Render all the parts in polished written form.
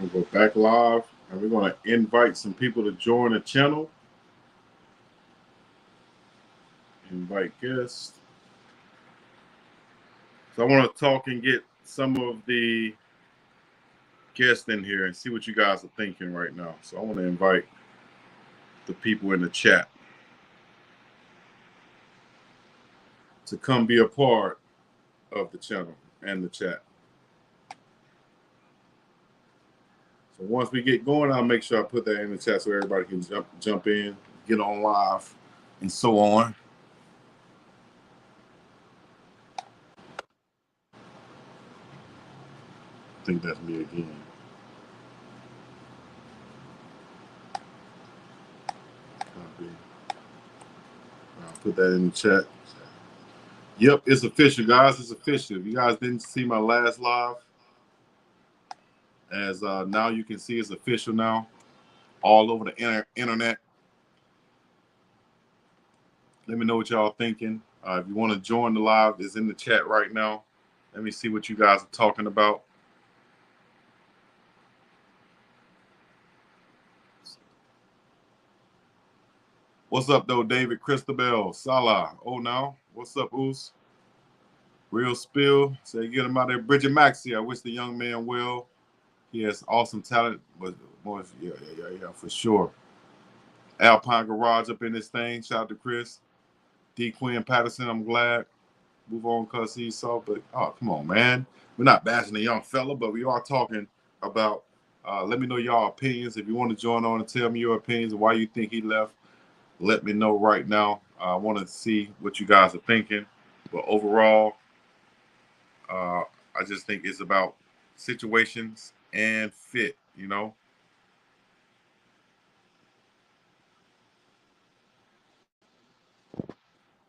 We'll go back live, and we're going to invite some people to join the channel. Invite guests. So I want to talk and get some of the guests in here and see what you guys are thinking right now. So I want to invite the people in the chat to come be a part of the channel and the chat. So once we get going, I'll make sure I put that in the chat so everybody can jump in, get on live, and so on. I think that's me again. Copy. I'll put that in the chat. Yep, it's official, guys. It's official. If you guys didn't see my last live, as now you can see it's official now, all over the internet. Let me know what y'all thinking. If you want to join the live, it's in the chat right now. Let me see what you guys are talking about. What's up, though, David, Christabel, Salah? Oh, now. What's up, Oos? Real Spill. Say, get him out there. Bridget Maxey, I wish the young man well. He has awesome talent. But yeah, for sure. Alpine Garage up in this thing. Shout out to Chris. D. Quinn Patterson, I'm glad. Move on because he saw. But, oh, come on, man. We're not bashing the young fella, but we are talking about, let me know y'all opinions. If you want to join on and tell me your opinions and why you think he left, let me know right now. I want to see what you guys are thinking. But overall, I just think it's about situations and fit, you know.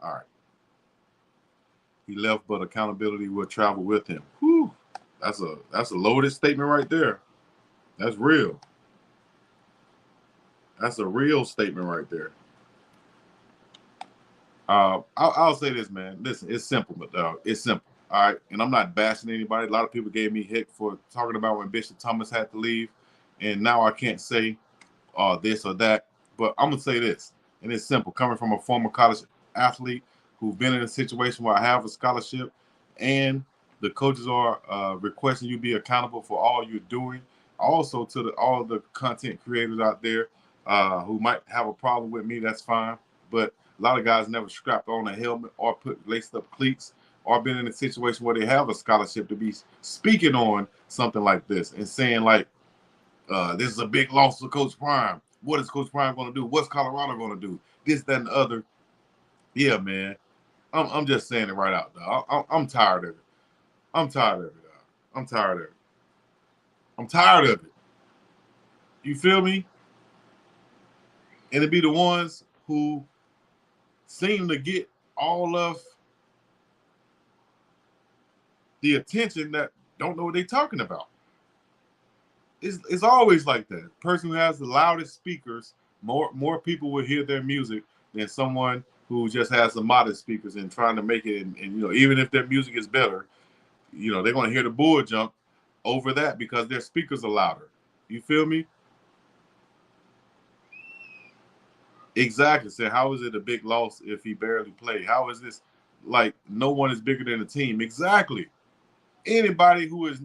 All right. He left, but accountability will travel with him. Whew. That's a loaded statement right there. That's real. That's a real statement right there. I'll say this, man. Listen, it's simple, but it's simple. All right, and I'm not bashing anybody. A lot of people gave me hit for talking about when Bishop Thomas had to leave, and now I can't say this or that. But I'm gonna say this, and it's simple. Coming from a former college athlete who's been in a situation where I have a scholarship, and the coaches are requesting you be accountable for all you're doing. Also, to all the content creators out there who might have a problem with me, that's fine. But a lot of guys never strapped on a helmet or put laced up cleats or been in a situation where they have a scholarship to be speaking on something like this and saying like, this is a big loss for Coach Prime. What is Coach Prime going to do? What's Colorado going to do? This, that, and the other. Yeah, man. I'm just saying it right out, dog. I'm tired of it. I'm tired of it, dog. I'm tired of it. I'm tired of it. You feel me? And it be the ones who seem to get all of the attention that don't know what they're talking about. It's always like that. Person who has the loudest speakers, more people will hear their music than someone who just has the modest speakers and trying to make it. And you know, even if their music is better, you know, they're going to hear the bull jump over that because their speakers are louder. You feel me? Exactly. Say, how is it a big loss if he barely played? How is this like no one is bigger than the team? Exactly. Anybody who is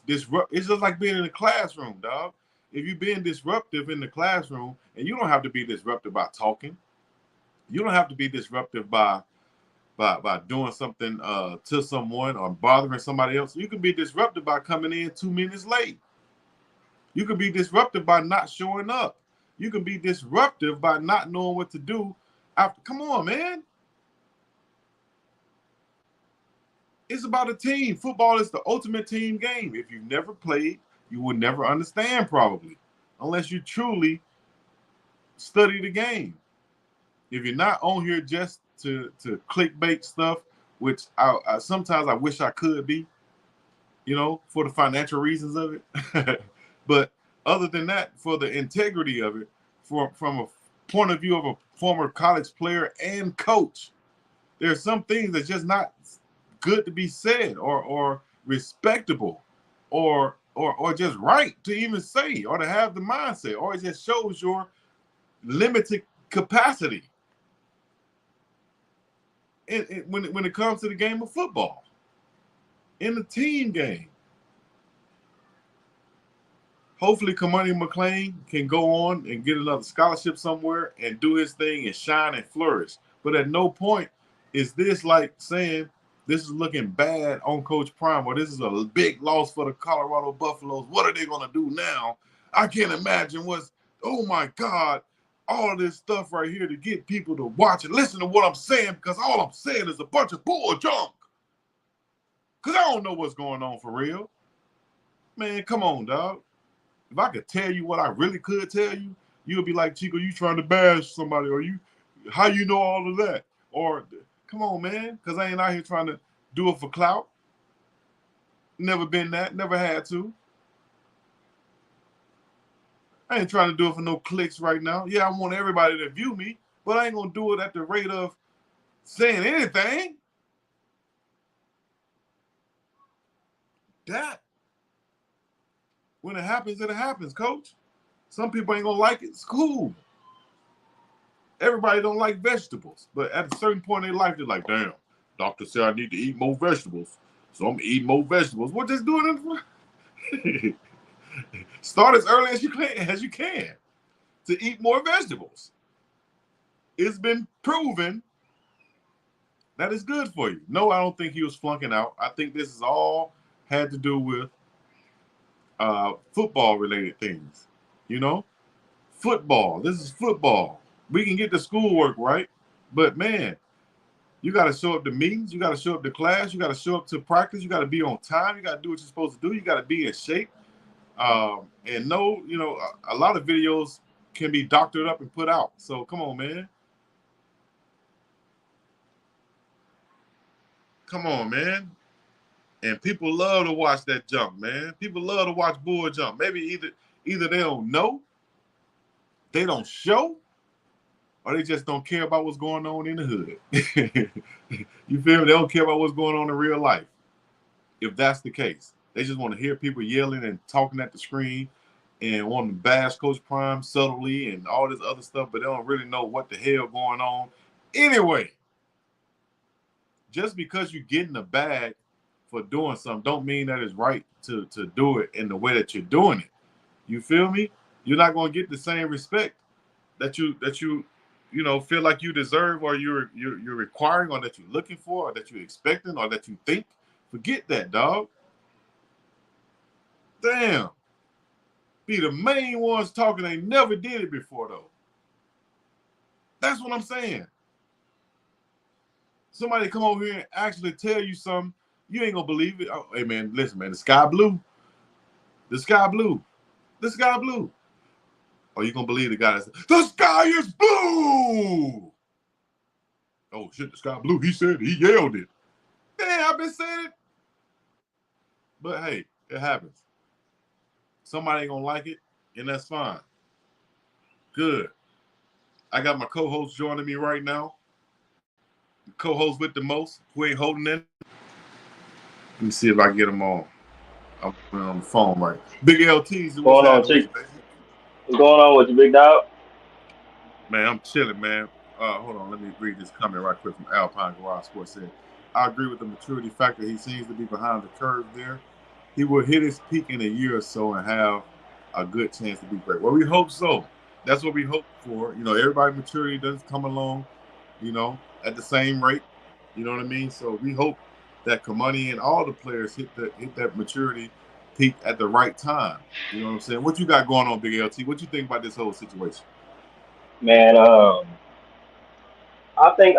disrupt, it's just like being in the classroom, dog. If you're being disruptive in the classroom, and you don't have to be disruptive by talking, you don't have to be disruptive by doing something to someone or bothering somebody else. You can be disruptive by coming in 2 minutes late. You can be disruptive by not showing up. You can be disruptive by not knowing what to do. Come on, man. It's about a team. Football is the ultimate team game. If you've never played, you will never understand probably, unless you truly study the game. If you're not on here just to clickbait stuff, which I sometimes I wish I could be, you know, for the financial reasons of it. But other than that, for the integrity of it, from a point of view of a former college player and coach, there's some things that's just not good to be said or respectable or or just right to even say, or to have the mindset, or it just shows your limited capacity when it comes to the game of football, in the team game. Hopefully, Cormani McClain can go on and get another scholarship somewhere and do his thing and shine and flourish. But at no point is this like saying this is looking bad on Coach Prime, or this is a big loss for the Colorado Buffaloes. What are they going to do now? I can't imagine oh my God, all this stuff right here to get people to watch and listen to what I'm saying, because all I'm saying is a bunch of bull junk. Because I don't know what's going on for real. Man, come on, dog. If I could tell you what I really could tell you, you would be like, Chico, you trying to bash somebody, or how you know all of that? Or, come on, man, because I ain't out here trying to do it for clout. Never been that, never had to. I ain't trying to do it for no clicks right now. Yeah, I want everybody to view me, but I ain't going to do it at the rate of saying anything. That. When it happens, coach. Some people ain't going to like it. It's cool. Everybody don't like vegetables, but at a certain point in their life, they're like, damn, doctor said I need to eat more vegetables, so I'm eating more vegetables. Well, just do it. Start as early as you can to eat more vegetables. It's been proven that it's good for you. No, I don't think he was flunking out. I think this is all had to do with football-related things. You know, football. This is football. We can get the schoolwork right, but man, you got to show up to meetings. You got to show up to class. You got to show up to practice. You got to be on time. You got to do what you're supposed to do. You got to be in shape. And no, you know, a lot of videos can be doctored up and put out. So come on, man. Come on, man. And people love to watch that jump, man. People love to watch bull jump. Maybe either they don't know, they don't show, or they just don't care about what's going on in the hood. You feel me? They don't care about what's going on in real life. If that's the case, they just want to hear people yelling and talking at the screen and want to bash Coach Prime subtly and all this other stuff, but they don't really know what the hell going on. Anyway, just because you get in the bag for doing something don't mean that it's right to do it in the way that you're doing it. You feel me? You're not going to get the same respect that you feel like you deserve, or you're requiring, or that you're looking for, or that you're expecting, or that you think. Forget that, dog. Damn. Be the main ones talking. They never did it before, though. That's what I'm saying. Somebody come over here and actually tell you something, you ain't gonna believe it. Oh, hey, man, listen, man, the sky blue. The sky blue. The sky blue. Or you gonna believe the guy that said, the sky is blue? Oh, shit, the sky blue. He said, he yelled it. Damn, I've been saying it. But, hey, it happens. Somebody ain't gonna like it, and that's fine. Good. I got my co-host joining me right now. The co-host with the most, who ain't holding in. Let me see if I can get him on. I'm on the phone right. Big LT's. What's going on, Chief? What's going on with you, big dog? Man, I'm chilling, man. Hold on, let me read this comment right quick from Alpine Garage Sports. Said, I agree with the maturity factor. He seems to be behind the curve there. He will hit his peak in a year or so and have a good chance to be great. Well, we hope so. That's what we hope for. You know, everybody's maturity doesn't come along, you know, at the same rate. You know what I mean? So we hope that Cormani and all the players hit that maturity peak at the right time. You know what I'm saying? What you got going on, Big LT? What you think about this whole situation? Man, I think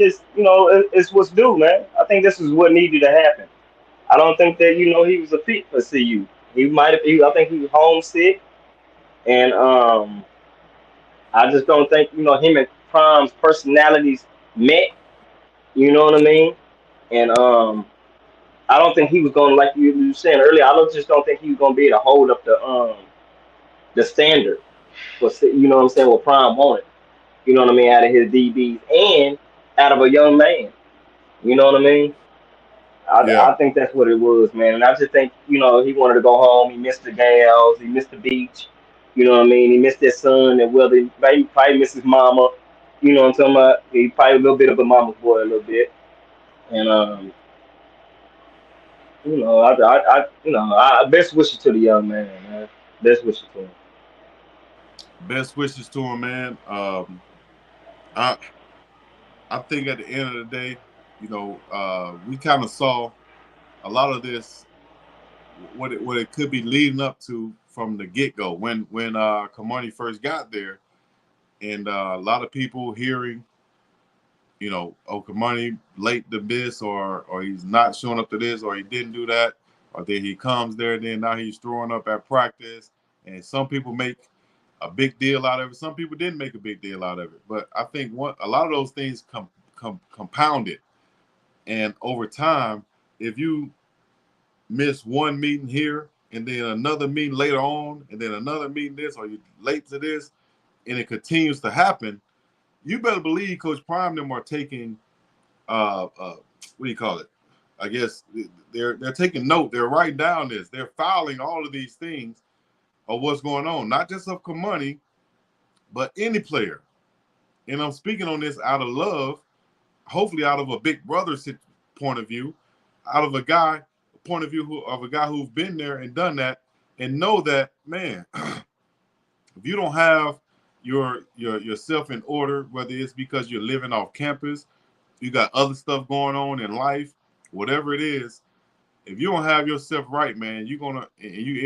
it's, it's what's due, man. I think this is what needed to happen. I don't think that, he was a fit for CU. I think he was homesick, and I just don't think, him and Prime's personalities met. You know what I mean? And I don't think he was going to, like you were saying earlier, just don't think he was going to be able to hold up the standard for, what I'm saying, what Prime wanted. You know what I mean? Out of his DBs and out of a young man. You know what I mean? I Yeah. think that's what it was, man. And I just think, he wanted to go home. He missed the gals. He missed the beach. You know what I mean? He missed his son, and whether he probably missed his mama. You know what I'm talking about? He probably a little bit of a mama's boy, a little bit. And best wishes to the young man. Best wishes to him. Best wishes to him, man. I I think at the end of the day, we kind of saw a lot of this, what it could be leading up to from the get go when Cormani first got there, and a lot of people hearing, oh, Cormani late to this, or he's not showing up to this, or he didn't do that, or then he comes there, then now he's throwing up at practice, and some people make a big deal out of it. Some people didn't make a big deal out of it, but I think a lot of those things compounded, and over time, if you miss one meeting here and then another meeting later on, and then another meeting this, or you're late to this, and it continues to happen, you better believe Coach Prime and them are taking what do you call it? I guess they're taking note. They're writing down this. They're filing all of these things of what's going on, not just of Cormani, but any player. And I'm speaking on this out of love, hopefully out of a big brother point of view, out of a guy point of view of a guy who's been there and done that, and know that, man, if you don't have yourself in order, whether it's because you're living off campus, you got other stuff going on in life, whatever it is, if you don't have yourself right, man, you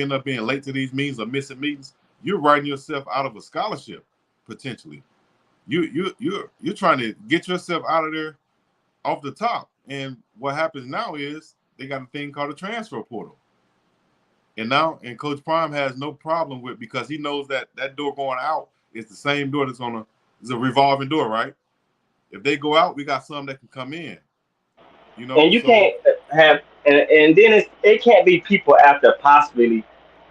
end up being late to these meetings or missing meetings, you're writing yourself out of a scholarship potentially. You're trying to get yourself out of there off the top. And what happens now is they got a thing called a transfer portal. And Coach Prime has no problem with, because he knows that door going out is the same door it's a revolving door, right? If they go out, we got some that can come in. And you So can't have, and then it can't be people after possibly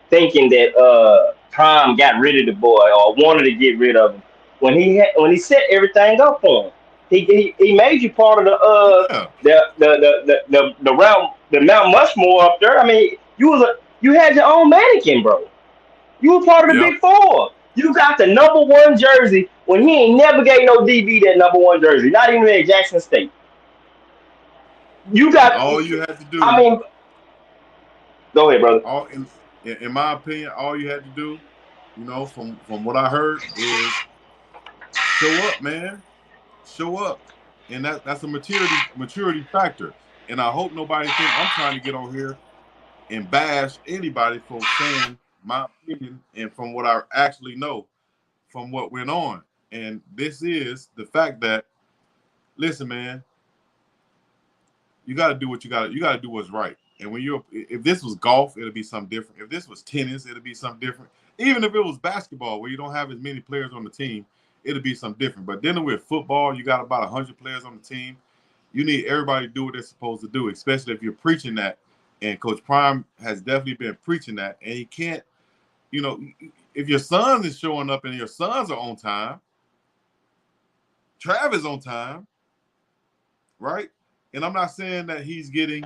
thinking that Prime got rid of the boy or wanted to get rid of him when he set everything up for him. He made you part of yeah, the round, the Mount Mushmore up there. I mean, you had your own mannequin, bro. You were part of the yep. Big Four. You got the #1 jersey when he ain't never gave no DB that #1 jersey, not even at Jackson State. You And got, all you had to I do, mean, go ahead, brother. all in my opinion, all you had to do, from what I heard, is show up, man. Show up. And that's a maturity factor. And I hope nobody think I'm trying to get on here and bash anybody for saying my opinion and from what I actually know from what went on. And this is the fact that, listen, man, you got to do what you got to do what's right. And if this was golf, it'll be something different. If this was tennis, it'll be something different. Even if it was basketball, where you don't have as many players on the team, it'll be something different. But dealing with football, you got about 100 players on the team. You need everybody to do what they're supposed to do, especially if you're preaching that. And Coach Prime has definitely been preaching that. And he can't, if your son is showing up and your sons are on time, Travis on time, right? And I'm not saying that he's getting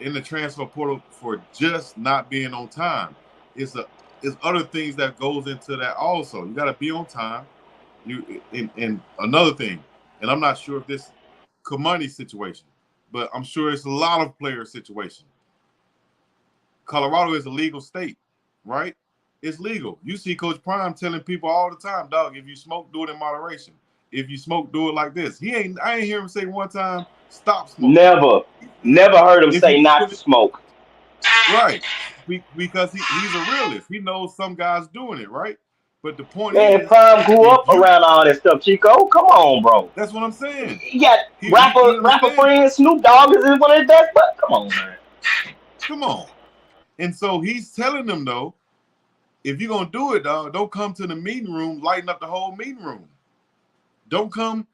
in the transfer portal for just not being on time. It's other things that goes into that also. You got to be on time. And another thing, and I'm not sure if this Cormani situation, but I'm sure it's a lot of player situation. Colorado is a legal state, right? It's legal. You see Coach Prime telling people all the time, dog, if you smoke, do it in moderation. If you smoke, do it like this. I ain't hear him say one time, stop smoking. Never heard him say not to smoke. Right. Because he's a realist. He knows some guys doing it, right? But the point Man, is, Prime grew up around all that stuff, Chico. Come on, bro. that's what I'm saying. You got He rapper understands. friend Snoop Dogg is one of his best, but come on, man. Come on. And so he's telling them, though, if you're gonna do it, dog, don't come to the meeting room, lighting up the whole meeting room. Don't come,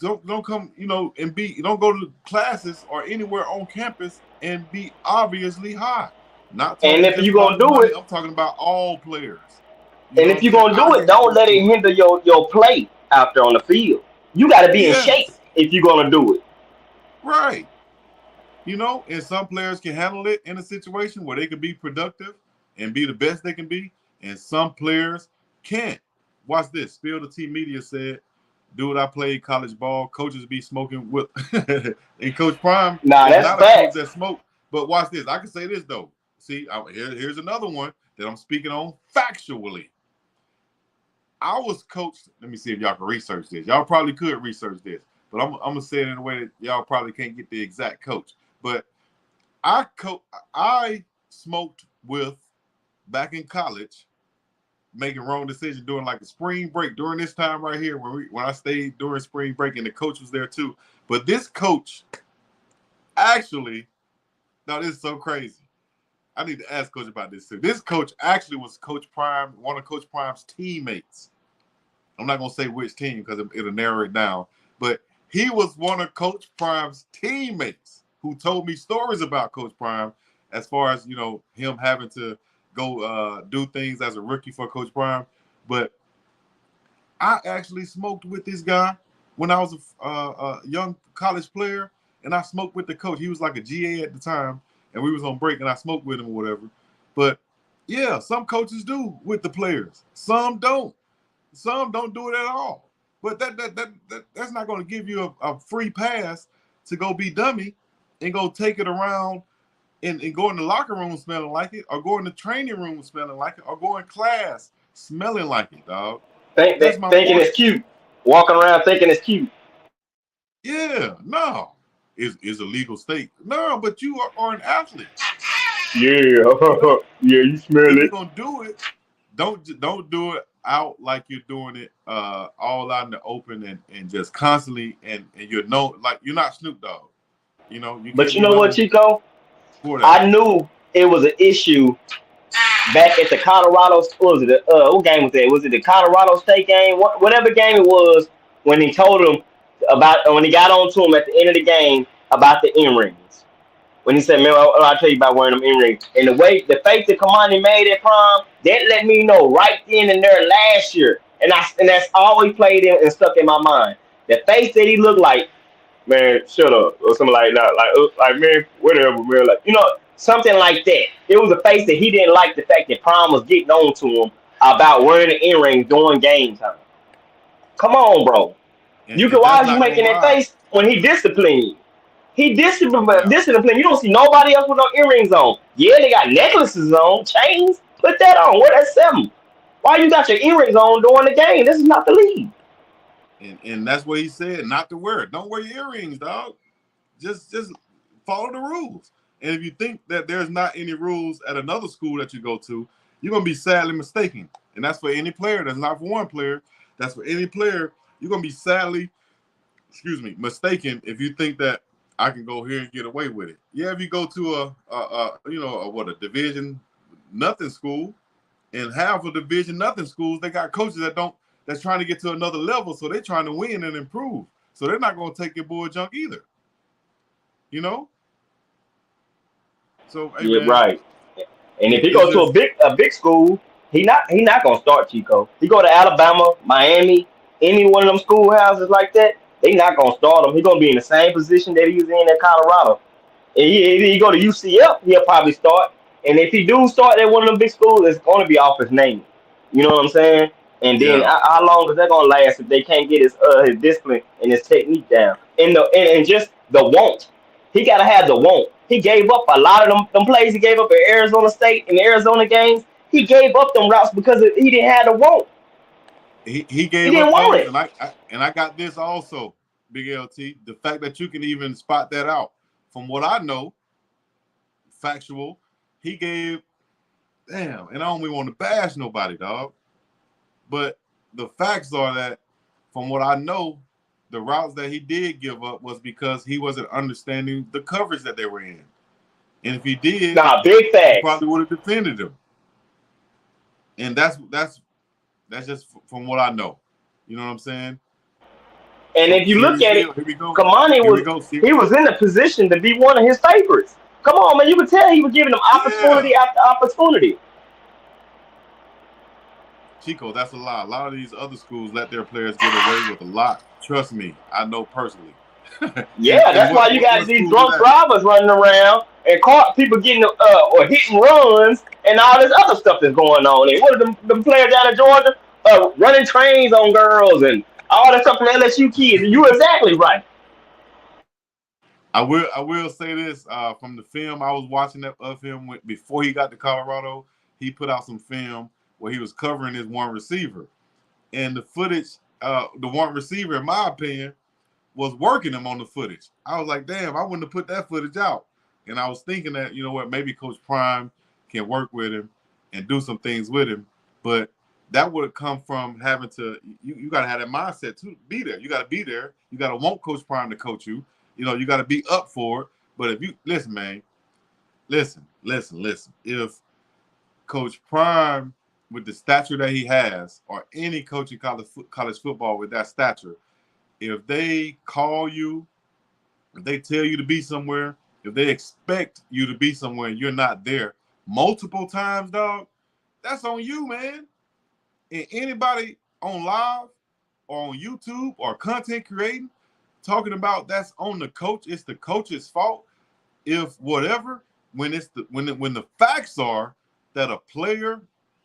and don't go to classes or anywhere on campus and be obviously high. Not talking And if just you're about gonna do money, it, I'm talking about all players. and if you're gonna do it, don't let it hinder your play out there on the field. You got to be in shape Yes. if you're gonna do it. Right. You know, and some players can handle it in a situation where they can be productive and be the best they can be, and some players can't. Watch this. Spill the Tea Media said, "Dude, I played college ball. Coaches be smoking with." And Coach Prime Nah, is that's not a coach facts. that smoke. But watch this. I can say this though. See, here's another one that I'm speaking on factually. I was coached. Let me see if y'all can research this. Y'all probably could research this, but I'm gonna say it in a way that y'all probably can't get the exact coach. But I smoked with back in college, making wrong decisions during like a spring break during this time right here when I stayed during spring break and the coach was there too. But this coach actually, now this is so crazy. I need to ask Coach about this too. This coach actually was Coach Prime, one of Coach Prime's teammates. I'm not gonna say which team because it'll narrow it down. But he was one of Coach Prime's teammates who told me stories about Coach Prime, as far as him having to go do things as a rookie for Coach Prime. But I actually smoked with this guy when I was a young college player, and I smoked with the coach. He was like a GA at the time, and we was on break, and I smoked with him or whatever. But yeah, some coaches do with the players. Some don't. Some don't do it at all. But that's not going to give you a free pass to go be dummy and go take it around and go in the locker room smelling like it, or go in the training room smelling like it, or go in class smelling like it, dog. That's my Thinking point. it's cute. Walking around thinking it's cute. Yeah, no. Is a legal state. No, but you are an athlete. Yeah, You know, yeah, you smell if you're it. gonna do it, don't do it out like you're doing it all out in the open and just constantly and you're like you're not Snoop Dogg. You But can't you be know what, known Chico? for that. I knew it was an issue back at the Colorado. What was it? What game was that? Was it the Colorado State game? Whatever game it was, when he told him about when he got on to him at the end of the game about the earrings. When he said, "Man, I'll tell you about wearing them earrings," and the face that Cormani made at prom, that let me know right then and there last year, and that's always played in and stuck in my mind. The face that he looked like, man, shut up, or something like that, like man, whatever, man, like something like that. It was a face that he didn't like the fact that prom was getting on to him about wearing the earrings during game time. Come on, bro. And, You can and why that's is you not gonna making that lie. face when he disciplined you? He Yeah. disciplined. You don't see nobody else with no earrings on. Yeah, they got necklaces on, chains. Put that on. Wear that 7. Why you got your earrings on during the game? This is not the league. And that's what he said, not to wear it. Don't wear your earrings, dog. Just follow the rules. And if you think that there's not any rules at another school that you go to, you're gonna be sadly mistaken. And that's for any player. That's not for one player. That's for any player. You're gonna be sadly, mistaken if you think that I can go here and get away with it. Yeah, if you go to a division nothing school, and half of division nothing schools, they got coaches that's trying to get to another level, so they're trying to win and improve. So they're not gonna take your bull junk either. You know? So hey Yeah, man, right. And if he it's go to just a big school, he not gonna start Chico. He go to Alabama, Miami, any one of them schoolhouses like that. They not gonna start him. He gonna be in the same position that he was in at Colorado. And he go to UCF, he'll probably start. And if he do start at one of them big schools, it's going to be off his name. You know what I'm saying? And then yeah. how long is that going to last if they can't get his discipline and his technique down? And just the want. He got to have the want. He gave up a lot of them plays he gave up at Arizona State in the Arizona games. He gave up them routes because he didn't have the want. He He gave didn't up want those, it. and I got this also, Big LT. The fact that you can even spot that out, from what I know, factual, he gave damn, and I don't even want to bash nobody, dog. But the facts are that, from what I know, the routes that he did give up was because he wasn't understanding the coverage that they were in. And if he did, Nah, big he facts. probably would have defended them. And that's just from what I know. You know what I'm saying? And So if you look Series at Hill, it, here we go. Kamani Here we was go. he was in a position to be one of his favorites. Come on, man, you could tell he was giving them Yeah. opportunity after opportunity. Chico, that's a lie. A lot of these other schools let their players get away with a lot. Trust me, I know personally. Yeah, that's why you got what these school is drunk that? drivers running around and people getting or hitting runs and all this other stuff that's going on. And what are them players down in Georgia running trains on girls and all that stuff from LSU kids? You exactly right. I will say this from the film I was watching of him before he got to Colorado. He put out some film where he was covering his one receiver, and the footage, the one receiver, in my opinion, was working him on the footage. I was like, damn, I wouldn't have put that footage out. And I was thinking that, you know what, maybe Coach Prime can work with him and do some things with him. But that would have come from having to, you got to have that mindset to be there. You got to be there. You got to want Coach Prime to coach you. You know, you got to be up for it. But if you, listen, man, listen. If Coach Prime, with the stature that he has, or any coach in college football with that stature, if they call you, if they tell you to be somewhere, if they expect you to be somewhere and you're not there multiple times, dog, that's on you, man. And anybody on live or on YouTube or content creating talking about that's on the coach, it's the coach's fault. If whatever, when the facts are that a player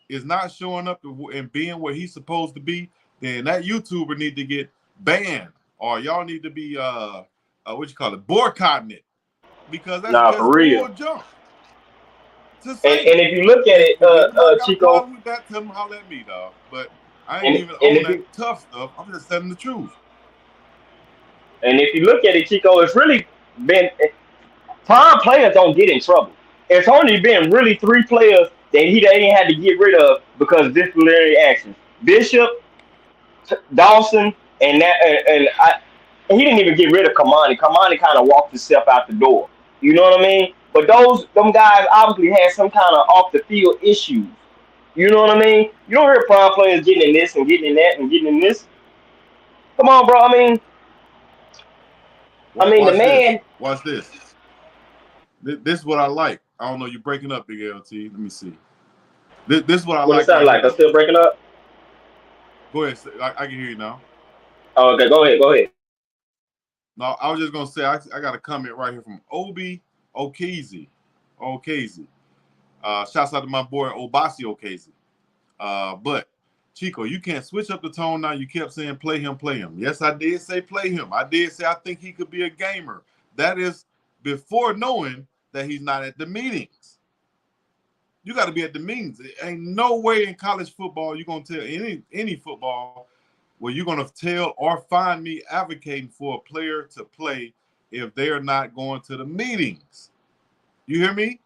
is not showing up and being where he's supposed to be, then that YouTuber need to get banned, or y'all need to be what you call it, boycotting it, because that's Nah, just for real. full junk to And say. if you look at And it, if anybody got a Chico, problem with that, tell them holler at me, dog. But I ain't and even and on if that you tough stuff. I'm just telling the truth. and if you look at it, Chico, it's really been prime players don't get in trouble. It's only been really three players that they didn't have to get rid of because of disciplinary actions: Bishop, Dawson, and he didn't even get rid of Cormani. Cormani kind of walked himself out the door. You know what I mean? But them guys obviously had some kind of off the field issues. You know what I mean? You don't hear prime players getting in this and getting in that and getting in this. Come on, bro. The Watch this. man. Watch this. This is what I like. I don't know. You breaking up, Big LT. Let me see. This is what I What it like sound right here, like? I'm though. still breaking up. Go ahead. I can hear you now. Oh, okay, go ahead. Go ahead. No, I was just gonna say I got a comment right here from Obi Okezie. Shouts out to my boy Obasi Okezie. But Chico, you can't switch up the tone now. You kept saying play him, play him. Yes, I did say play him. I did say I think he could be a gamer. That is before knowing that he's not at the meetings. You got to be at the meetings. Ain't no way in college football you're gonna tell any football where you're gonna tell or find me advocating for a player to play if they're not going to the meetings. You hear me?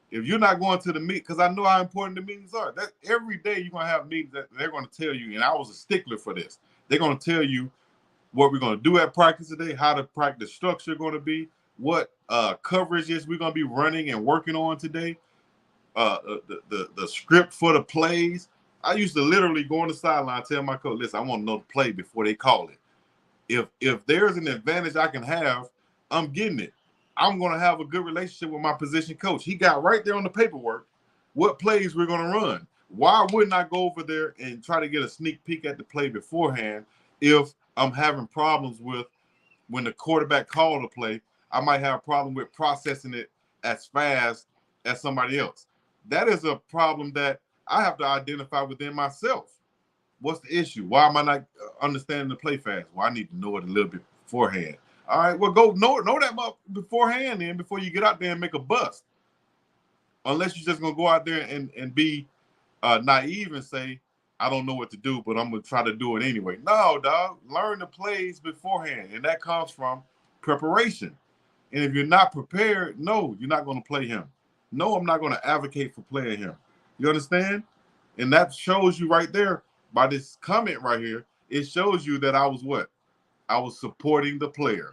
If you're not going to the meet, because I know how important the meetings are. That every day you're gonna have meetings that they're gonna tell you, and I was a stickler for this. They're gonna tell you what we're gonna do at practice today, how the practice structure going to be, what coverages we're gonna be running and working on today, the script for the plays. I used to literally go on the sideline, tell my coach, listen, I want to know the play before they call it. If there's an advantage I can have, I'm getting it. I'm going to have a good relationship with my position coach. He got right there on the paperwork what plays we're going to run. Why wouldn't I go over there and try to get a sneak peek at the play beforehand if I'm having problems with when the quarterback called a play? I might have a problem with processing it as fast as somebody else. That is a problem that I have to identify within myself. What's the issue? Why am I not understanding the play fast? Well, I need to know it a little bit beforehand. All right, well, go know that beforehand then before you get out there and make a bust. Unless you're just going to go out there and be naive and say, I don't know what to do, but I'm going to try to do it anyway. No, dog. Learn the plays beforehand, and that comes from preparation. And if you're not prepared, no, you're not going to play him. No, I'm not going to advocate for playing him. You understand? And that shows you right there by this comment right here. It shows you that I was what? I was supporting the player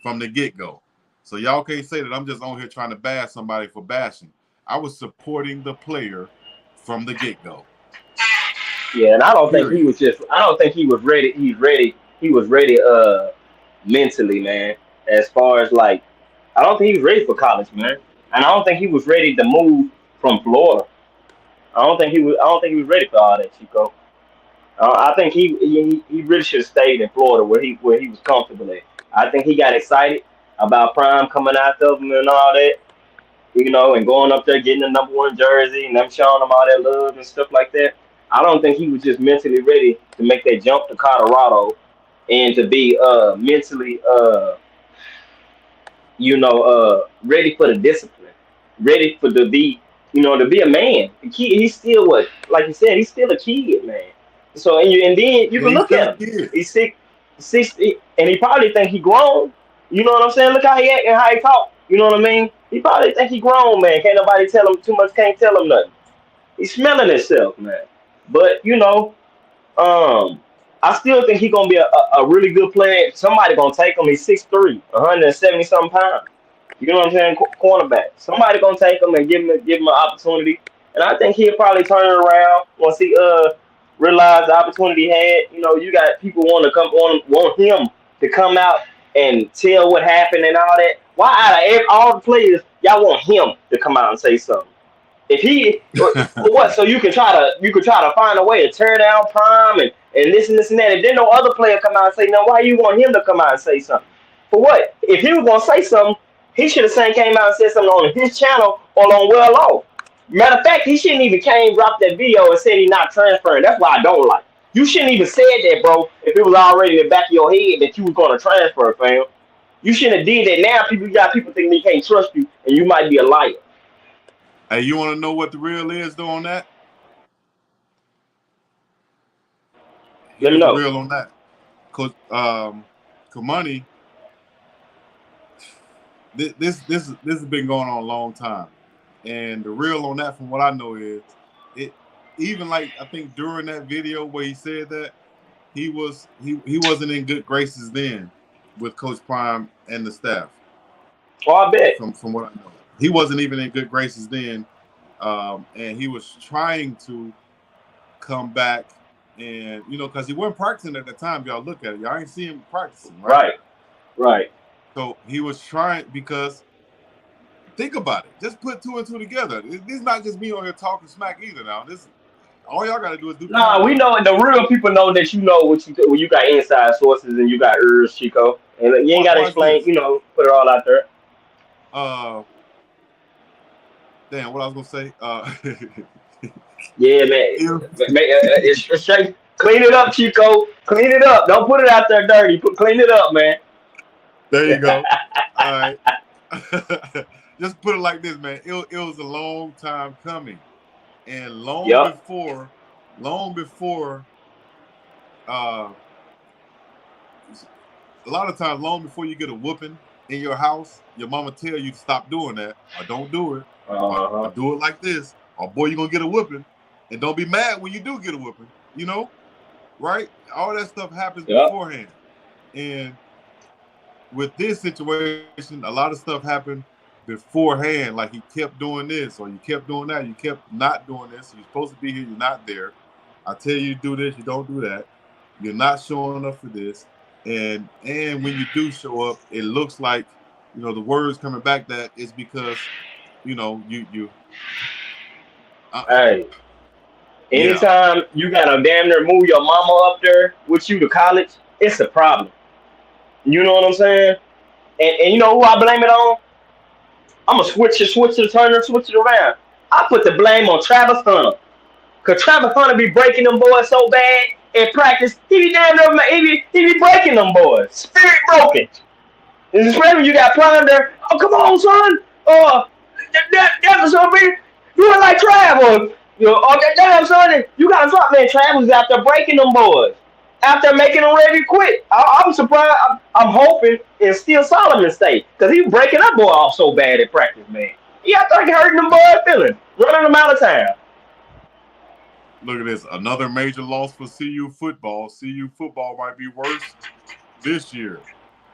from the get-go. So y'all can't say that I'm just on here trying to bash somebody for bashing. I was supporting the player from the get-go. Yeah, and I don't think he Period. was just. I don't think he was ready. He's ready. He was ready. Mentally, man. As far as like, I don't think he was ready for college, man. And I don't think he was ready to move from Florida. I don't think he was. I don't think he was ready for all that, Chico. I think he really should have stayed in Florida where he was comfortable at. I think he got excited about Prime coming after him and all that, and going up there getting the #1 jersey and them showing him all that love and stuff like that. I don't think he was just mentally ready to make that jump to Colorado and to be mentally ready for the discipline, ready for to be a man. The kid, he's still what, like you said, he's still a kid, man. So and then you Yeah, can he's look still a at him. kid. He's 60, and he probably think he grown. You know what I'm saying? Look how he act and how he talk. You know what I mean? He probably think he grown, man. Can't nobody tell him too much. Can't tell him nothing. He's smelling himself, man. But um, I still think he's gonna be a really good player. Somebody gonna take him. He's 6'3", 170 something pounds. You know what I'm saying? Cornerback. Somebody gonna take him and give him an opportunity. And I think he'll probably turn it around once he realize the opportunity he had. You got people want him to come out and tell what happened and all that. Why out of all the players, y'all want him to come out and say something? If he for what? So you can try to find a way to tear down Prime and this and that. If then no other player come out and say, no, why you want him to come out and say something? For what? If he was gonna say something, he should have came out and said something on his channel or on Well Off. Matter of fact, he shouldn't even dropped that video and said he's not transferring. That's why I don't like. You shouldn't even said that, bro. If it was already in the back of your head that you was gonna transfer, fam. You shouldn't have did that. Now people thinking they can't trust you, and you might be a liar. Hey, you want to know what the real is though on that? Let me Here's the know. real on that. Cause Cormani, this has been going on a long time, and the real on that, from what I know, is it. Even like I think during that video where he said that he wasn't in good graces then with Coach Prime and the staff. Oh, I bet. From what I know, he wasn't even in good graces then, and he was trying to come back, and because he wasn't practicing at the time. Y'all look at it, y'all ain't see him practicing, right? Right. So he was trying, because think about it. Just put two and two together. This is not just me on here talking smack either. Now this, all y'all got to do is do. Nah, we know the real people know that you know what you when you got inside sources and you got ears, Chico, and you ain't got to explain. This. Put it all out there. Damn, what I was gonna say. Yeah, man. It's straight. Clean it up, Chico. Clean it up. Don't put it out there dirty. Clean it up, man. There you go. All right. Just put it like this, man. It was a long time coming, and long before, a lot of times, long before you get a whooping in your house, your mama tell you to stop doing that, or don't do it, or do it like this, or boy, you're gonna get a whooping, and don't be mad when you do get a whooping. Right? All that stuff happens beforehand, and with this situation, a lot of stuff happened beforehand. Like he kept doing this, or you kept doing that, you kept not doing this. You're supposed to be here, you're not there. I tell you to do this, you don't do that. You're not showing up for this, and when you do show up, it looks like the words coming back that it's because you. Hey, anytime you gotta damn near move your mama up there with you to college, it's a problem. You know what I'm saying? And you know who I blame it on? I'm gonna switch it around. I put the blame on Travis Hunter. Cause Travis Hunter be breaking them boys so bad in practice. He be damn near he be breaking them boys. Spirit broken. And especially when you got Prime there. Oh, come on, son. That's something. You ain't like Travis. Damn, son. You gotta drop, man. Travis is out there breaking them boys. After making them ready to quit. I'm surprised. I'm hoping and still Solomon stay. Because he was breaking that boy off so bad at practice, man. He out there hurting them boys' feelings. Running them out of town. Look at this. Another major loss for CU football. CU football might be worse this year.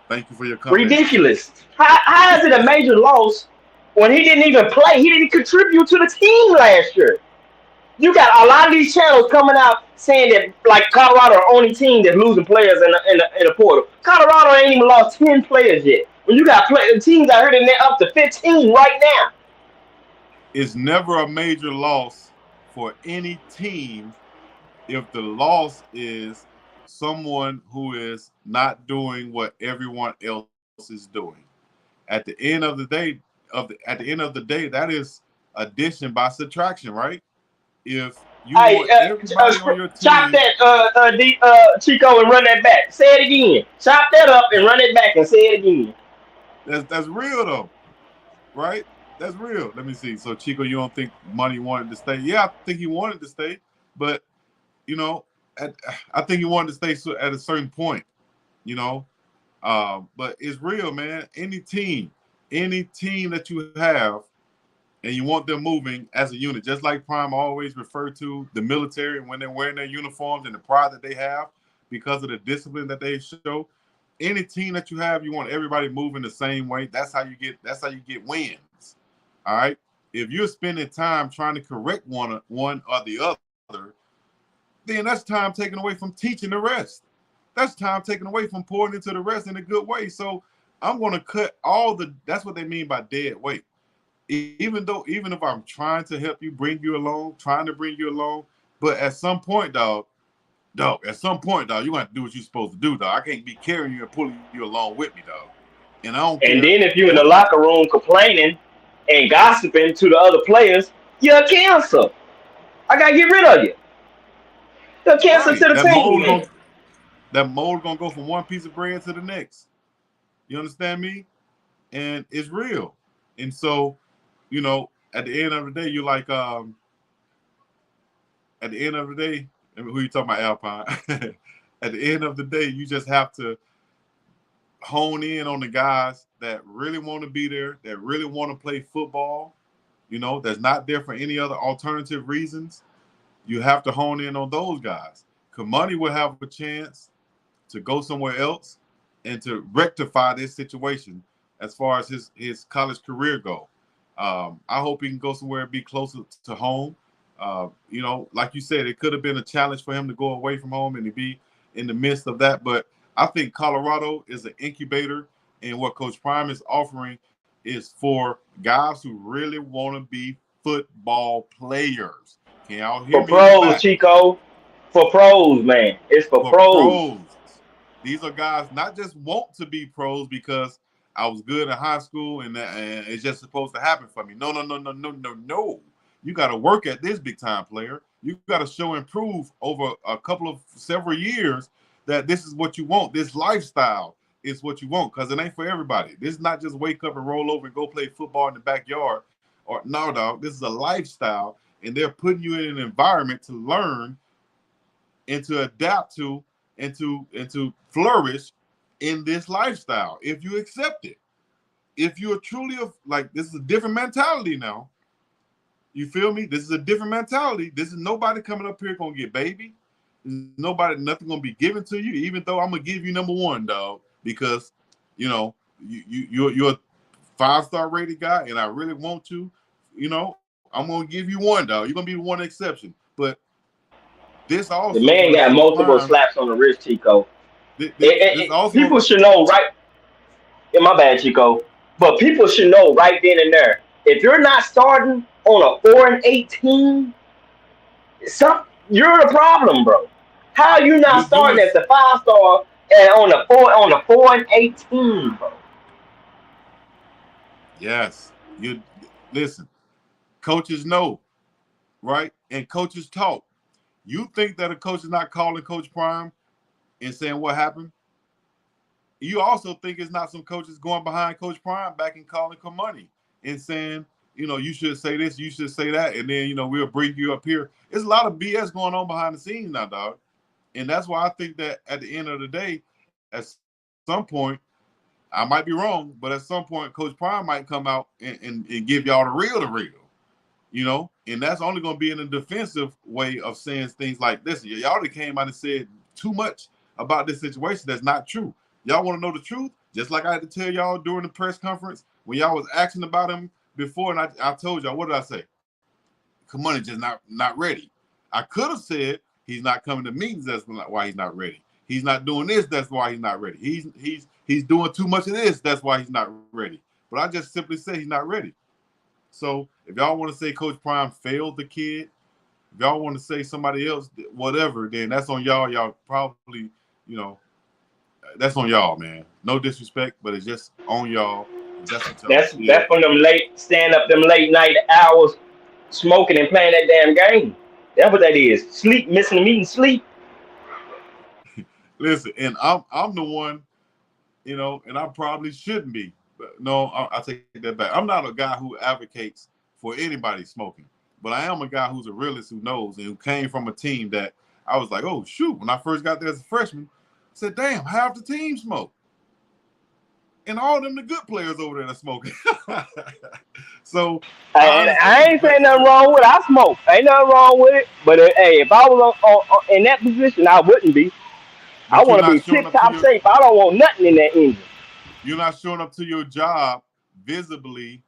Thank you for your comment. Ridiculous. How is it a major loss when he didn't even play? He didn't contribute to the team last year. You got a lot of these channels coming out saying that like Colorado are the only team that's losing players in the portal. Colorado ain't even lost 10 players yet. When you got teams out here that up to 15 right now. It's never a major loss for any team if the loss is someone who is not doing what everyone else is doing. At the end of the day, that is addition by subtraction, right? If you Hey, want everybody on your chop team, that, Chico, and run that back. Say it again. Chop that up and run it back and say it again. that's real though, right? That's real. Let me see. So Chico, you don't think Money wanted to stay? Yeah, I think he wanted to stay, but you know, at, I think he wanted to stay at a certain point. You know, but it's real, man. Any team that you have, and you want them moving as a unit, just like Prime always referred to the military when they're wearing their uniforms and the pride that they have because of the discipline that they show. Any team that you have, you want everybody moving the same way. That's how you get wins. All right. If you're spending time trying to correct one or the other, then that's time taken away from teaching the rest. That's time taken away from pouring into the rest in a good way. So I'm going to cut all the. That's what they mean by dead weight. Even if I'm trying to help you, bring you along, trying to bring you along, but at some point, at some point, dog, you got to do what you're supposed to do, dog. I can't be carrying you and pulling you along with me, dog. And I don't And care then if you're in the what. locker room complaining and gossiping to the other players, you're a cancer. I gotta get rid of you. You're a cancer Right, to the team, man. that mold gonna go from one piece of bread to the next. You understand me? And it's real. And so, at the end of the day, you're like, at the end of the day, who you talking about, Alpine? At the end of the day, you just have to hone in on the guys that really want to be there, that really want to play football, that's not there for any other alternative reasons. You have to hone in on those guys. Cormani will have a chance to go somewhere else and to rectify this situation as far as his college career go. I hope he can go somewhere and be closer to home. Like you said, it could have been a challenge for him to go away from home and to be in the midst of that. But I think Colorado is an incubator, and what Coach Prime is offering is for guys who really want to be football players. Can y'all hear For me in the pros, back? Chico. For pros, man. It's for For pros. pros. These are guys not just want to be pros because I was good in high school and it's just supposed to happen for me. No, no, no, no, no, no, no. You got to work at this big time player. You got to show and prove over a couple of several years that this is what you want. This lifestyle is what you want because it ain't for everybody. This is not just wake up and roll over and go play football in the backyard. Or no, dog. This is a lifestyle, and they're putting you in an environment to learn and to adapt to and to flourish in this lifestyle if you accept it. If you're truly like, this is a different mentality now. You feel me? This is a different mentality. This is nobody coming up here gonna get baby. Nothing gonna be given to you. Even though I'm gonna give you number one, dog, because you're a 5-star rated guy, and I really want to. I'm gonna give you one, dog. You're gonna be the one exception. But this The also man gonna got show multiple Prime. slaps on the wrist, Chico. This also, People should know right. In my bad, Chico. But people should know right then and there. If you're not starting on a 4-18, you're the problem, bro. How are you not you're doing. starting as a 5-star and on a 4-18, bro? Yes, you listen. Coaches know, right? And coaches talk. You think that a coach is not calling Coach Prime and saying what happened? You also think it's not some coaches going behind Coach Prime back and calling Cormani and saying, you should say this, you should say that, and then we'll bring you up here. There's a lot of BS going on behind the scenes now, dog. And that's why I think that at the end of the day, at some point, I might be wrong, but at some point, Coach Prime might come out and give y'all the real, and that's only going to be in a defensive way of saying things like this. Y'all that came out and said too much about this situation that's not true. Y'all want to know the truth? Just like I had to tell y'all during the press conference when y'all was asking about him before, and I told y'all, what did I say? Kamani just not ready. I could have said he's not coming to meetings. That's why he's not ready. He's not doing this. That's why he's not ready. He's doing too much of this. That's why he's not ready. But I just simply say he's not ready. So if y'all want to say Coach Prime failed the kid, if y'all want to say somebody else, whatever, then that's on y'all. Y'all probably you know, that's on y'all, man. No disrespect, but it's just on y'all. That's what y'all That's did. from them them late night hours, smoking and playing that damn game. That's what that is. Sleep, missing the meeting, sleep. Listen, and I'm the one, you know, and I probably shouldn't be. But no, I take that back. I'm not a guy who advocates for anybody smoking, but I am a guy who's a realist who knows and who came from a team that I was like, oh shoot, when I first got there as a freshman, I said, damn, half the team smoke. And all of them the good players over there that smoking. So I And I understand, ain't saying nothing wrong with it. I smoke. Ain't nothing wrong with it. But hey, if I was in that position, I wouldn't be. I but you're want to not be showing tip up to top your shape. I don't want nothing in that engine. you're not showing up to your job visibly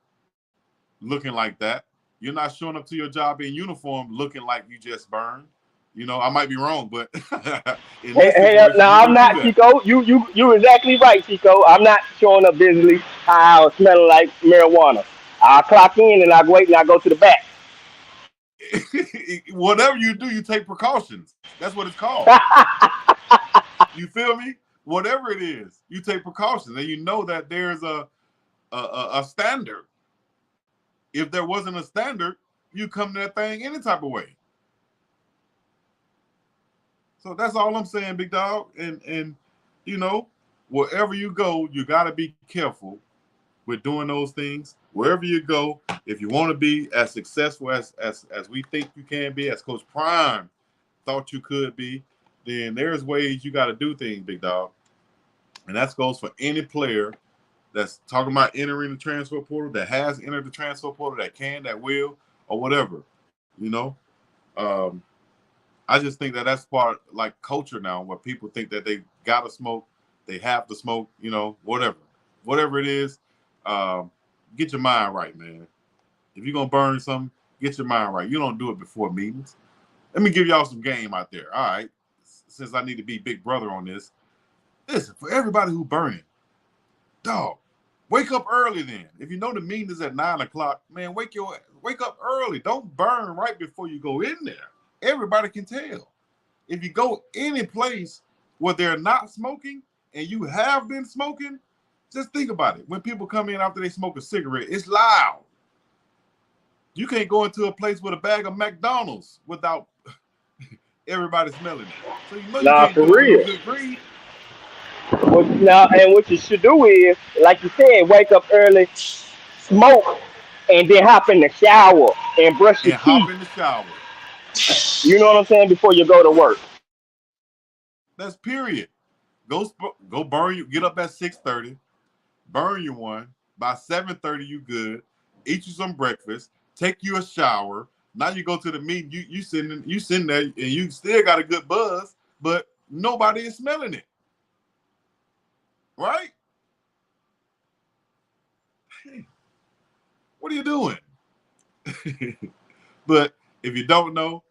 looking like that. You're not showing up to your job in uniform looking like you just burned. You know, I might be wrong, but in Hey, this hey, situation, you now I'm wouldn't do not that. Chico. You exactly right, Chico. I'm not showing up visibly how I smelling like marijuana. I clock in and I wait and I go to the back. Whatever you do, you take precautions. That's what it's called. You feel me? Whatever it is, you take precautions, and you know that there's a standard. If there wasn't a standard, you come to that thing any type of way. So that's all I'm saying, big dog. And you know, wherever you go, you got to be careful with doing those things. Wherever you go, if you want to be as successful as we think you can be, as Coach Prime thought you could be, then there's ways you got to do things, big dog. And that goes for any player that's talking about entering the transfer portal, that has entered the transfer portal, that can, that will, or whatever. You know, um, I just think that that's part like culture now, where people think that they gotta smoke, they have to smoke. You know, whatever it is. Get your mind right, man. If you're gonna burn something, get your mind right. You don't do it before meetings. Let me give y'all some game out there. All right, since I need to be big brother on this. Listen, for everybody who burning, dog, wake up early then. If you know the meeting is at 9 o'clock, man, wake up early. Don't burn right before you go in there. Everybody can tell. If you go any place where they're not smoking and you have been smoking, just think about it. When people come in after they smoke a cigarette, it's loud. You can't go into a place with a bag of McDonald's without everybody smelling it. So you know you Nah, can't for do it with no real. good breed. Now, and what you should do is, like you said, wake up early, smoke, and then hop in the shower and brush your And hop teeth. in the shower. You know what I'm saying? Before you go to work. That's period. Go burn you. Get up at 6:30. Burn you one. By 7:30, you good. Eat you some breakfast. Take you a shower. Now you go to the meeting. You sitting there and you still got a good buzz, but nobody is smelling it, right? Hey, what are you doing? But if you don't know,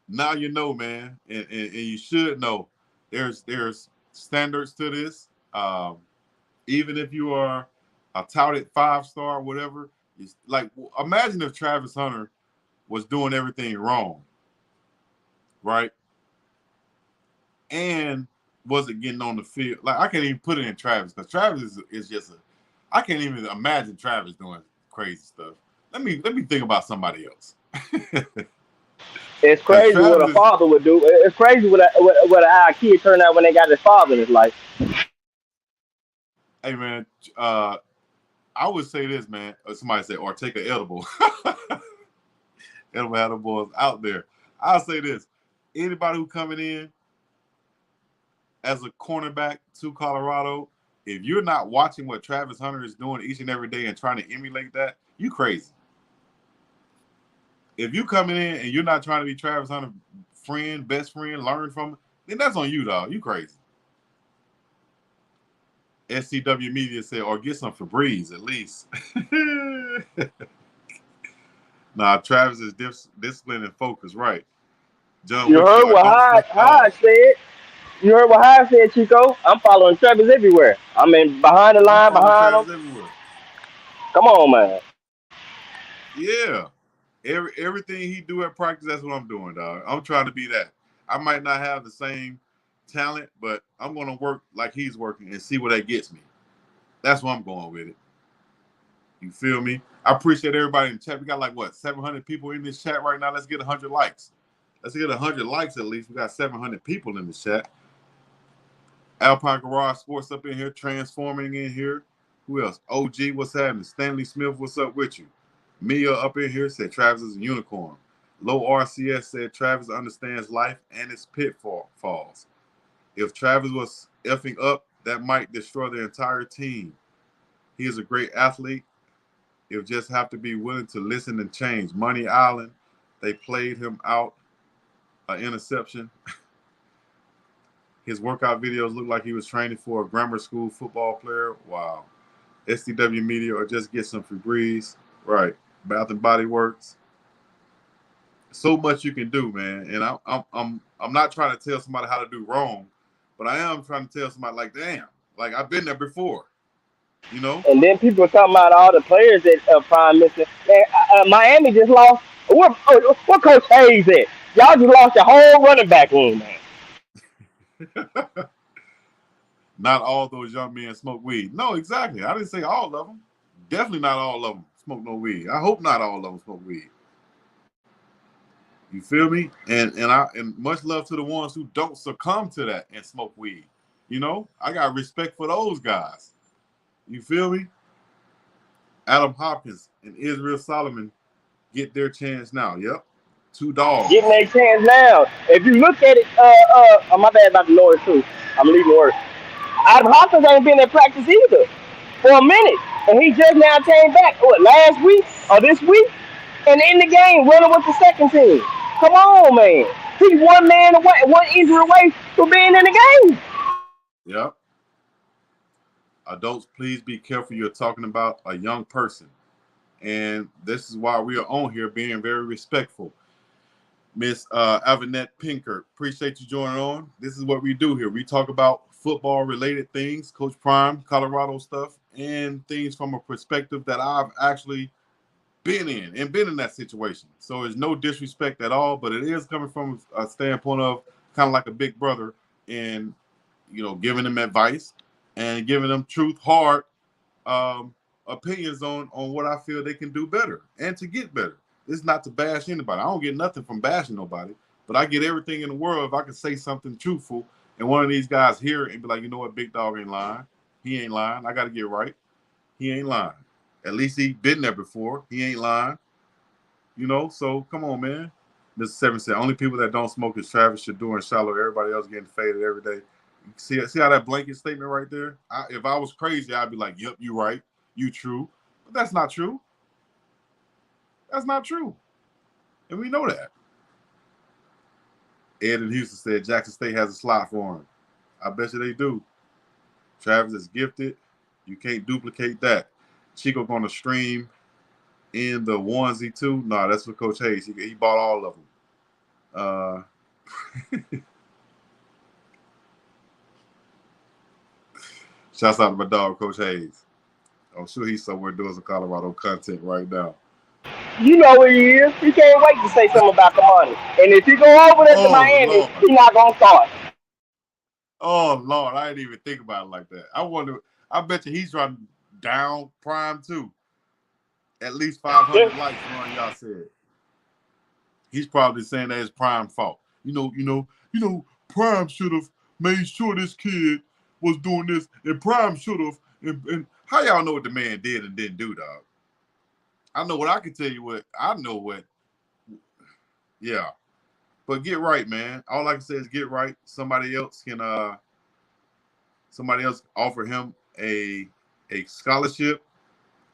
now you know, man, and you should know. There's standards to this. Even if you are a touted 5-star, whatever, it's like imagine if Travis Hunter was doing everything wrong, right? And wasn't getting on the field. Like I can't even put it in Travis because Travis is just a. I can't even imagine Travis doing crazy stuff. Let me think about somebody else. It's Because crazy what Travis a is, father would do. It's crazy what our kid turned out when they got his father in his life. hey man, I would say this, man. Somebody said, or take an edible. Edible edibles out there. I'll say this: anybody who coming in as a cornerback to Colorado, if you're not watching what Travis Hunter is doing each and every day and trying to emulate that, you crazy. If you coming in and you're not trying to be Travis Hunter friend, best friend, learn from it, then that's on you, dog. You crazy. SCW Media said, or get some Febreze at least. Nah, Travis is disciplined and focused, right? John You Wick said, heard or what don't smoke at Hyde all. said. You heard what Hyde said, Chico. I'm following Travis everywhere. I mean, behind the I'm line, following behind him. Travis everywhere. Come on, man. Yeah. Everything he do at practice, that's what I'm doing, dog. I'm trying to be that. I might not have the same talent, but I'm going to work like he's working and see where that gets me. That's where I'm going with it. You feel me? I appreciate everybody in the chat. We got 700 people in this chat right now. Let's get 100 likes. Let's get 100 likes at least. We got 700 people in the chat. Alpine Garage Sports up in here, transforming in here. Who else? OG, what's happening? Stanley Smith, what's up with you? Mia up in here said Travis is a unicorn. Low RCS said Travis understands life and its pitfalls. If Travis was effing up, that might destroy the entire team. He is a great athlete. He'll just have to be willing to listen and change. Money Island, they played him out an interception. His workout videos look like he was training for a grammar school football player. Wow. SDW Media or just get some Febreze. Right. Bath and Body Works. So much you can do, man. And I'm not trying to tell somebody how to do wrong, but I am trying to tell somebody damn, I've been there before. You know? And then people are talking about all the players that Prime missing. Miami just lost. What Coach Hayes at? Y'all just lost the whole running back room, man. Not all those young men smoke weed. No, exactly. I didn't say all of them. Definitely not all of them smoke no weed. I hope not all of them smoke weed. You feel me? And much love to the ones who don't succumb to that and smoke weed. You know, I got respect for those guys. You feel me? Adam Hopkins and Israel Solomon get their chance now. Yep. 2 dogs. Getting their chance now. If you look at it, oh, my bad about the noise too. I'm leaving work. Adam Hopkins ain't been in practice either for a minute. And he just now came back, last week or this week? And in the game, running with the second team. Come on, man. He's one man away, one injury away from being in the game. Yep. Adults, please be careful. You're talking about a young person. And this is why we are on here being very respectful. Miss Avanette Pinker, appreciate you joining on. This is what we do here. We talk about football-related things, Coach Prime, Colorado stuff, and things from a perspective that I've actually been in that situation. So there's no disrespect at all, but it is coming from a standpoint of kind of like a big brother and, giving them advice and giving them truth, hard opinions on what I feel they can do better and to get better. It's not to bash anybody. I don't get nothing from bashing nobody, but I get everything in the world if I can say something truthful and one of these guys hear it and be like, you know what, Big Dog ain't lying. He ain't lying. I got to get right. He ain't lying. At least he been there before. He ain't lying. So come on, man. Mr. Seven said, only people that don't smoke is Travis, Shador, and Shallow. Everybody else getting faded every day. See how that blanket statement right there? If I was crazy, I'd be like, yep, you right. You true. But that's not true. That's not true. And we know that. Ed in Houston said Jackson State has a slot for him. I bet you they do. Travis is gifted. You can't duplicate that. Chico going to stream in the onesie too. No, that's for Coach Hayes. He bought all of them. Shouts out to my dog, Coach Hayes. I'm sure he's somewhere doing some Colorado content right now. You know where he is. He can't wait to say something about the money. And if you go over there to Miami, Lord, he's not going to start. Oh, Lord, I didn't even think about it like that. I bet you he's trying down Prime too. At least 500 likes on y'all said. He's probably saying that it's Prime fault. Prime should have made sure this kid was doing this, and Prime should have. And how y'all know what the man did and didn't do, dog? I know what I can tell you. What I know. What? Yeah, but get right, man. All I can say is get right. Somebody else offer him a scholarship,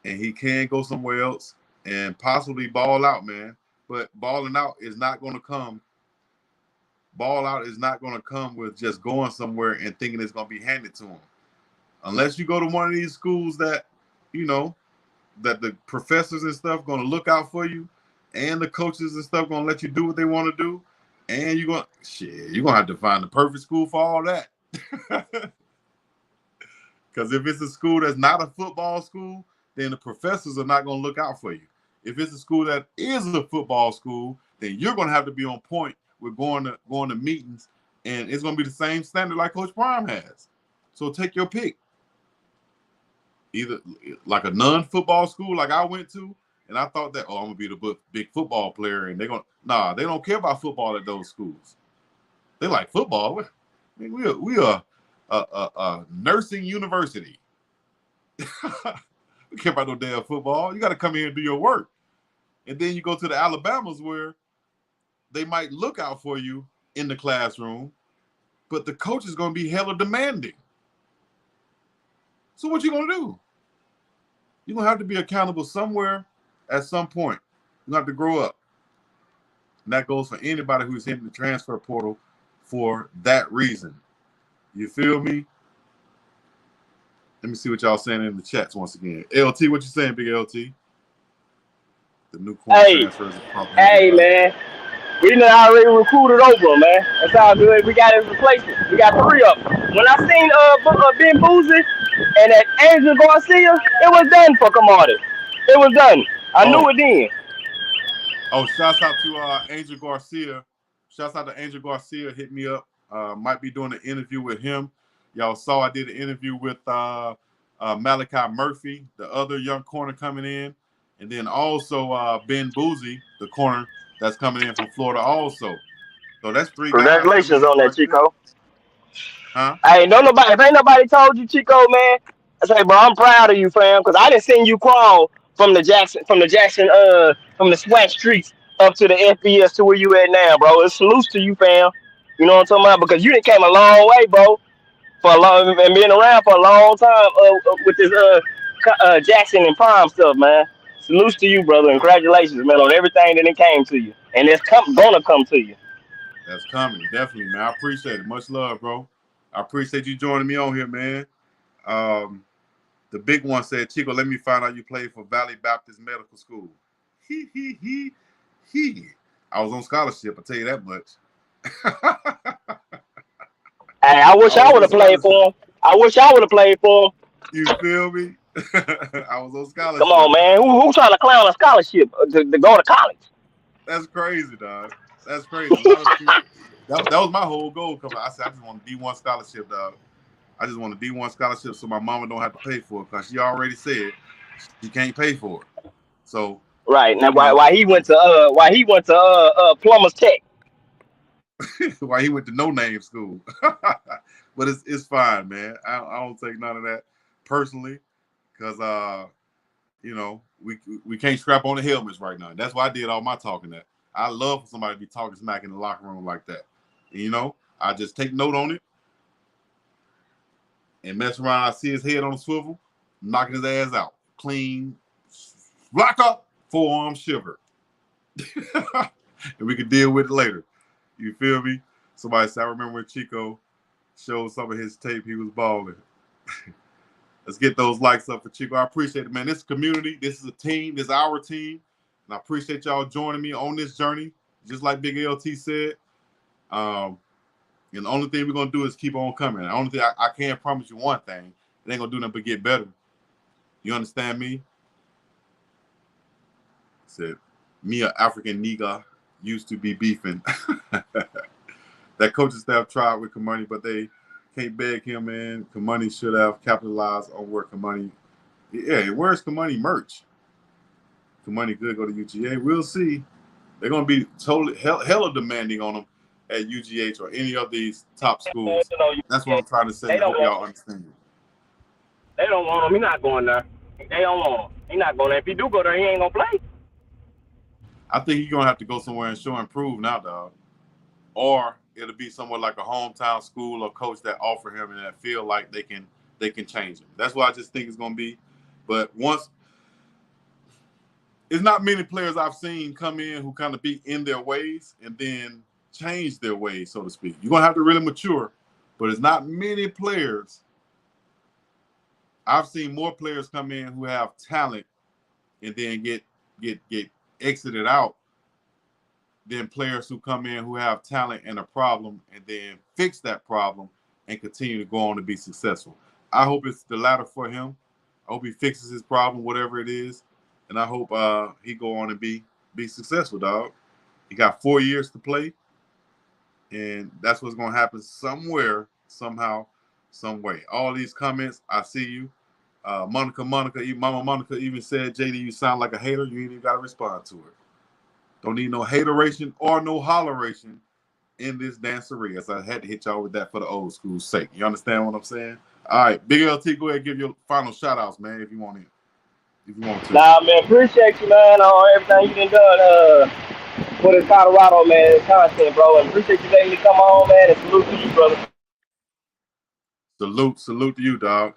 and he can go somewhere else and possibly ball out, man. But balling out is not going to come. Ball out is not going to come with just going somewhere and thinking it's going to be handed to him. Unless you go to one of these schools that, that the professors and stuff going to look out for you, and the coaches and stuff going to let you do what they want to do, and you're going to have to find the perfect school for all that. Because if it's a school that's not a football school, then the professors are not going to look out for you. If it's a school that is a football school, then you're going to have to be on point with going to meetings And it's going to be the same standard like Coach Prime has. So take your pick. Either like a non-football school like I went to, and I thought that, I'm going to be the big football player. And they're going to, they don't care about football at those schools. They like football. We are a nursing university. We care about no damn football. You got to come here and do your work. And then you go to the Alabamas where they might look out for you in the classroom, but the coach is going to be hella demanding. So what you going to do? You're going to have to be accountable somewhere at some point. You're going to have to grow up. And that goes for anybody who's hitting the transfer portal for that reason. You feel me? Let me see what y'all saying in the chats once again. LT, what you saying, big LT? The new corner transfers. Hey, man. We done already recruited over, man. That's all good. We got his replacement. We got 3 of them. When I seen Ben Boozy and that Angel Garcia, it was done for Cormani. It was done. I knew it then. Oh, shouts out to Angel Garcia. Shouts out to Angel Garcia. Hit me up. Might be doing an interview with him. Y'all saw I did an interview with Malachi Murphy, the other young corner coming in. And then also Ben Boozy, the corner that's coming in from Florida also. So that's 3 guys. Congratulations on that, Chico. Huh? Hey, if ain't nobody told you, Chico, man, I say, bro, I'm proud of you, fam, because I didn't seen you crawl from the SWAT streets up to the FBS to where you at now, bro. It's salutes to you, fam. You know what I'm talking about? Because you done came a long way, bro, and been around for a long time with this Jackson and Prime stuff, man. Salutes to you, brother, and congratulations, man, on everything that it came to you, and it's gonna come to you. That's coming, definitely, man. I appreciate it. Much love, bro. I appreciate you joining me on here, man. The big one said, Chico, let me find out you played for Valley Baptist Medical School. He. I was on scholarship, I'll tell you that much. Hey, I wish I would have played for him. You feel me? I was on scholarship. Come on, man. Who trying to clown a scholarship to go to college? That's crazy, dog. That's crazy. That was my whole goal. I said, I just want a D1 scholarship, dog. I just want a D1 scholarship so my mama don't have to pay for it because she already said she can't pay for it. So right now, why he went to Plumbers Tech? Why he went to no name school? But it's fine, man. I don't take none of that personally because we can't strap on the helmets right now. That's why I did all my talking. That I love for somebody to be talking smack in the locker room like that. I just take note on it and mess around. I see his head on a swivel, knocking his ass out. Clean, lock up, forearm shiver. And we can deal with it later. You feel me? Somebody said, I remember when Chico showed some of his tape, he was balling. Let's get those likes up for Chico. I appreciate it, man. This community, this is a team, this is our team. And I appreciate y'all joining me on this journey. Just like Big LT said. And the only thing we're going to do is keep on coming. The only thing I can't promise you one thing. It ain't going to do nothing but get better. You understand me? Said, me, an African nigga, used to be beefing. That coaching staff tried with Cormani, but they can't beg him, man. Cormani should have capitalized on where Cormani. Yeah, where's Cormani merch? Cormani could go to UGA. We'll see. They're going to be totally hella demanding on them at UGH or any of these top schools. That's what I'm trying to say. I hope y'all understand it. They don't want him. He's not going there. They don't want him. He's not going there. If he do go there, he ain't going to play. I think he's going to have to go somewhere and show and prove now, dog. Or it'll be somewhere like a hometown school or coach that offer him and that feel like they can change him. That's what I just think it's going to be. But once it's not many players I've seen come in who kind of be in their ways and then change their ways, so to speak. You're going to have to really mature, but it's not many players. I've seen more players come in who have talent and then get exited out than players who come in who have talent and a problem and then fix that problem and continue to go on to be successful. I hope it's the latter for him. I hope he fixes his problem, whatever it is, and I hope he go on and be successful, dog. He got 4 years to play. And that's what's going to happen somewhere, somehow, some way. All these comments, I see you. Mama Monica even said, JD, you sound like a hater. You ain't even got to respond to it. Don't need no hateration or no holleration in this dancery, as I had to hit y'all with that for the old school's sake. You understand what I'm saying? All right, Big LT, go ahead and give your final shout-outs, man, if you want to. If you want to. Nah, man, appreciate you, man, on everything you done for this Colorado, man, content, bro. And appreciate you letting me come on, man, and salute to you, brother. Salute to you, dog.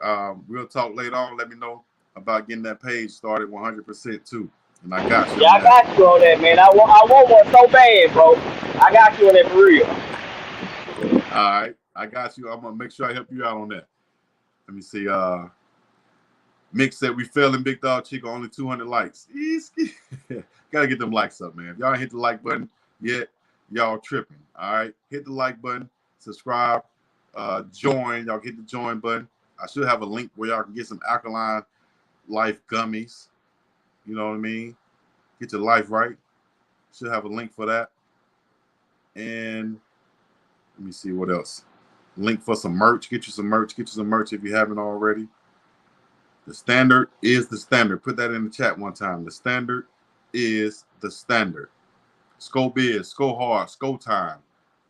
We'll talk later on. Let me know about getting that page started 100% too. And I got you Yeah, on I that. got you on that, man. I want one so bad, bro. I got you on that for real. All right, I got you. I'm gonna make sure I help you out on that. Let me see. Mick said we fell in Big Dog Chico, only 200 likes. Gotta get them likes up, man. If y'all ain't hit the like button yet, y'all tripping. All right, hit the like button, subscribe, join. Y'all hit the join button. I should have a link where y'all can get some Alkaline Life gummies. You know what I mean? Get your life right. Should have a link for that. And let me see what else. Link for some merch. Get you some merch. Get you some merch if you haven't already. The standard is the standard. Put that in the chat one time. The standard is the standard. Sco Biz, Sco Hard, Sco Time.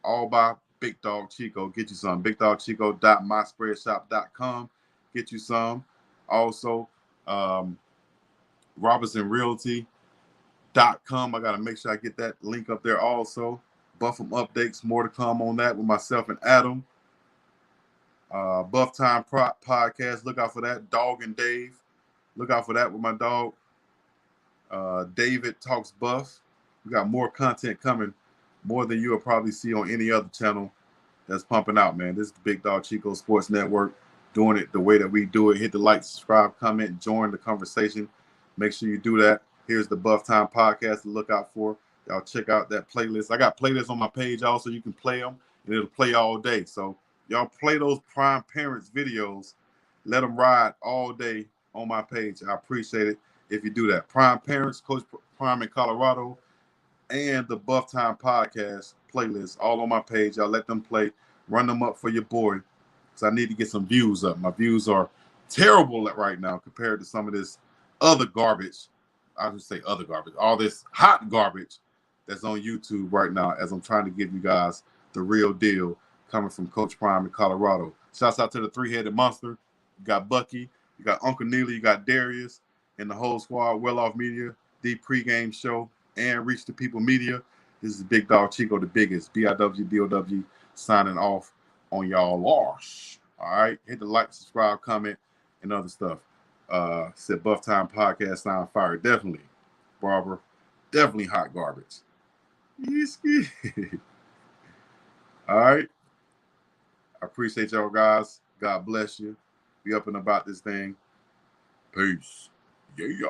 All by Big Dog Chico. Get you some. BigDogChico.myspreadshop.com. Get you some. Also, RobinsonRealty.com. I got to make sure I get that link up there also. Buffum updates. More to come on that with myself and Adam. Buff Time Podcast. Look out for that. Dog and Dave. Look out for that with my dog. David Talks Buff. We got more content coming. More than you'll probably see on any other channel that's pumping out, man. This is the Big Dog Chico Sports Network. Doing it the way that we do it. Hit the like, subscribe, comment, join the conversation. Make sure you do that. Here's the Buff Time Podcast to look out for. Y'all check out that playlist. I got playlists on my page also. You can play them, and it'll play all day. So y'all play those Prime Parents videos. Let them ride all day on my page. I appreciate it if you do that. Prime Parents, Coach Prime in Colorado, and the Buff Time Podcast playlist all on my page. Y'all let them play. Run them up for your boy, because I need to get some views up. My views are terrible right now compared to some of this other garbage. I would say other garbage. All this hot garbage that's on YouTube right now as I'm trying to give you guys the real deal coming from Coach Prime in Colorado. Shouts out to the three-headed monster. You got Bucky. You got Uncle Neely. You got Darius and the whole squad. Well Off Media, the pregame show, and Reach the People Media. This is Big Dog Chico, the biggest. BIWDOW signing off on y'all loss. All right. Hit the like, subscribe, comment, and other stuff. Said Buff Time Podcast sound fire. Definitely. Barbara. Definitely hot garbage. All right. I appreciate y'all guys. God bless you. Be up and about this thing. Peace. Yeah.